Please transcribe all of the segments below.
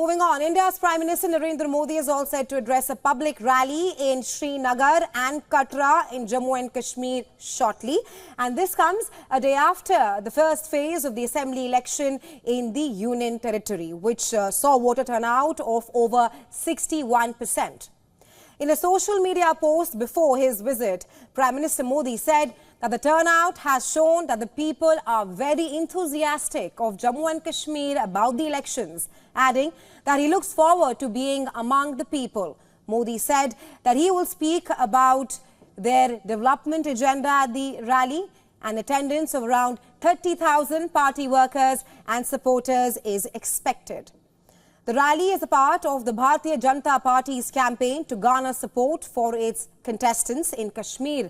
Moving on, India's Prime Minister Narendra Modi is all set to address a public rally in Srinagar and Katra in Jammu and Kashmir shortly. And this comes a day after the first phase of the assembly election in the Union territory, which saw voter turnout of over 61%. In a social media post before his visit, Prime Minister Modi said that the turnout has shown that the people are very enthusiastic of Jammu and Kashmir about the elections, adding that he looks forward to being among the people. Modi said that he will speak about their development agenda at the rally. An attendance of around 30,000 party workers and supporters is expected. The rally is a part of the Bharatiya Janata Party's campaign to garner support for its contestants in Kashmir.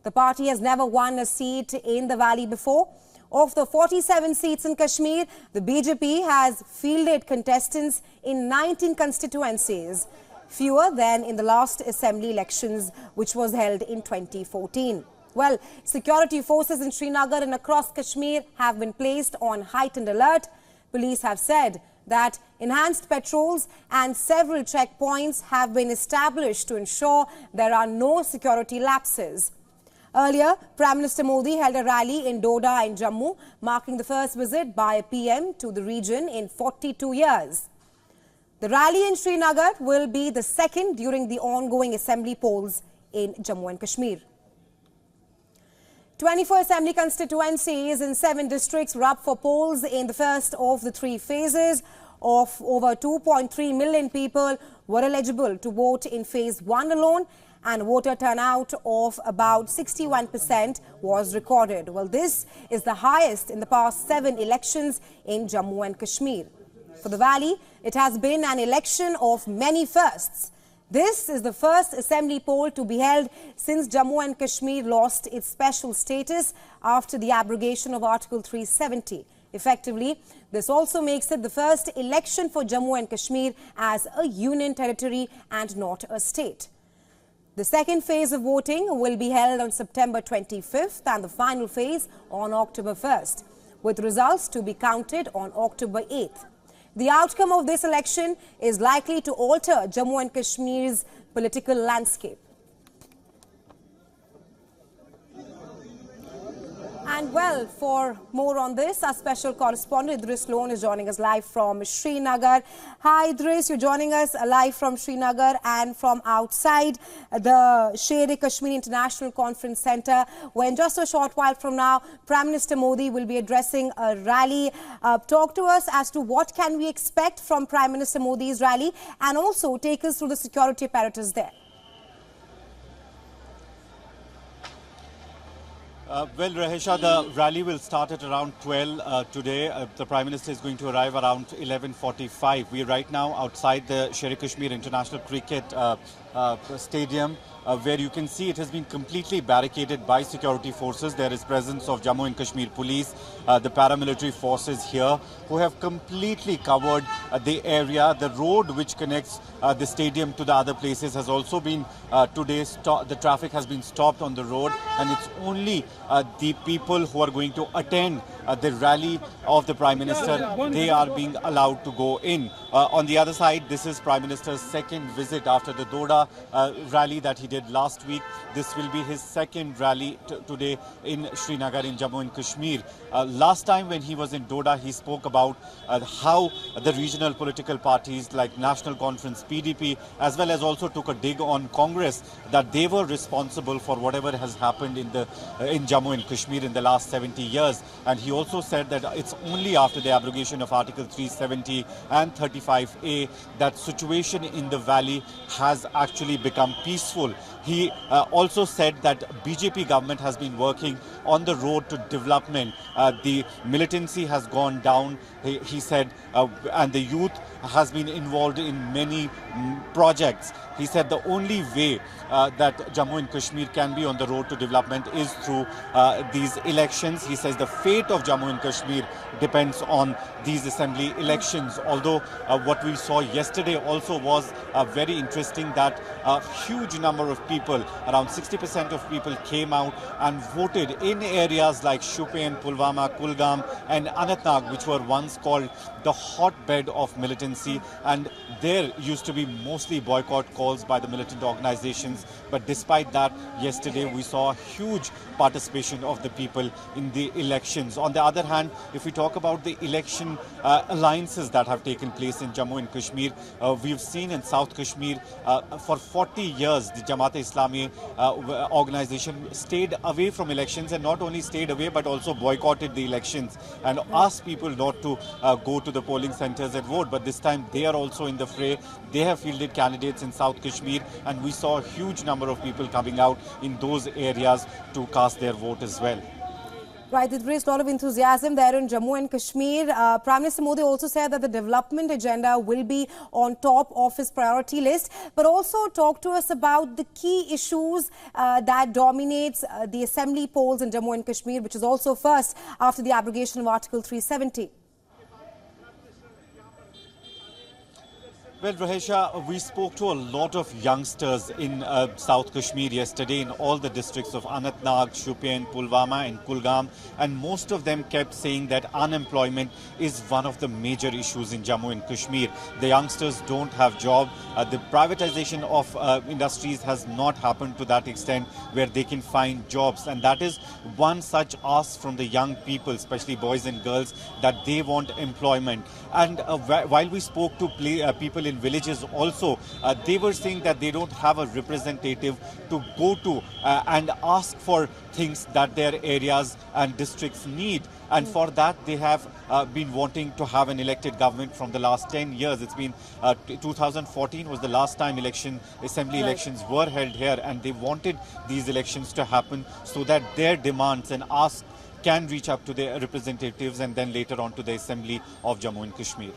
The party has never won a seat in the valley before. Of the 47 seats in Kashmir, the BJP has fielded contestants in 19 constituencies, fewer than in the last assembly elections, which was held in 2014. Well, security forces in Srinagar and across Kashmir have been placed on heightened alert. Police have said that enhanced patrols and several checkpoints have been established to ensure there are no security lapses. Earlier, Prime Minister Modi held a rally in Doda in Jammu, marking the first visit by a PM to the region in 42 years. The rally in Srinagar will be the second during the ongoing assembly polls in Jammu and Kashmir. 24 assembly constituencies in 7 districts were up for polls in the first of the 3 phases. Of over 2.3 million people were eligible to vote in phase 1 alone, and voter turnout of about 61% was recorded. Well, this is the highest in the past 7 elections in Jammu and Kashmir. For the valley, it has been an election of many firsts. This is the first assembly poll to be held since Jammu and Kashmir lost its special status after the abrogation of Article 370. Effectively, this also makes it the first election for Jammu and Kashmir as a union territory and not a state. The second phase of voting will be held on September 25th and the final phase on October 1st, with results to be counted on October 8th. The outcome of this election is likely to alter Jammu and Kashmir's political landscape. And well, for more on this, our special correspondent Idris Lone is joining us live from Srinagar. Hi Idris, you're joining us live from Srinagar and from outside the Sher-e-Kashmir International Conference Centre, where in just a short while from now, Prime Minister Modi will be addressing a rally. Talk to us as to what can we expect from Prime Minister Modi's rally, and also take us through the security apparatus there. Well, Rahesha, the rally will start at around 12 today. The Prime Minister is going to arrive around 11:45. We are right now outside the Sher-e-Kashmir International Cricket Stadium, where you can see it has been completely barricaded by security forces. There is presence of Jammu and Kashmir police, the paramilitary forces here, who have completely covered the area. The road which connects the stadium to the other places has also been today, the traffic has been stopped on the road, and it's only the people who are going to attend the rally of the Prime Minister, they are being allowed to go in. On the other side, this is Prime Minister's second visit after the Doda rally that he did last week. This will be his second rally today in Srinagar in Jammu and Kashmir. Last time when he was in Doda, he spoke about how the regional political parties like National Conference, PDP, as well as also took a dig on Congress, that they were responsible for whatever has happened in Jammu and Kashmir in the last 70 years. And he also said that it's only after the abrogation of Article 370 and 35A that situation in the valley has actually become peaceful. He also said that BJP government has been working on the road to development. The militancy has gone down, he said, and the youth has been involved in many projects. He said the only way that Jammu and Kashmir can be on the road to development is through these elections. He says the fate of Jammu and Kashmir depends on these assembly elections. Although what we saw yesterday also was very interesting, that a huge number of people, around 60% of people, came out and voted in areas like Shupian, Pulwama, Kulgam and Anantnag, which were once called the hotbed of militancy, and there used to be mostly boycott calls by the militant organizations. But despite that, yesterday we saw a huge participation of the people in the elections. On the other hand, if we talk about the election alliances that have taken place in Jammu and Kashmir, we've seen in South Kashmir for 40 years the Jamaat-e-Islami organization stayed away from elections, and not only stayed away but also boycotted the elections and asked people not to go to the polling centers and vote. But this time they are also in the fray. They have fielded candidates in South Kashmir, and we saw a huge number of people coming out in those areas to cast their vote as well. Right, it raised a lot of enthusiasm there in Jammu and Kashmir. Prime Minister Modi also said that the development agenda will be on top of his priority list, but also talked to us about the key issues that dominates the assembly polls in Jammu and Kashmir, which is also first after the abrogation of Article 370. Well, Rahesha, we spoke to a lot of youngsters in South Kashmir yesterday, in all the districts of Anantnag, Shupian, Pulwama and Kulgam, and most of them kept saying that unemployment is one of the major issues in Jammu and Kashmir. The youngsters don't have jobs. The privatization of industries has not happened to that extent where they can find jobs, and that is one such ask from the young people, especially boys and girls, that they want employment. And while we spoke to people in villages also, they were saying that they don't have a representative to go to and ask for things that their areas and districts need. And for that, they have been wanting to have an elected government from the last 10 years. It's been 2014 was the last time assembly elections were held here, and they wanted these elections to happen so that their demands and asks can reach up to their representatives and then later on to the Assembly of Jammu and Kashmir.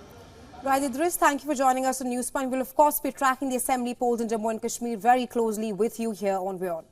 Right, Idris, thank you for joining us on Newspoint. We'll of course be tracking the assembly polls in Jammu and Kashmir very closely with you here on WION.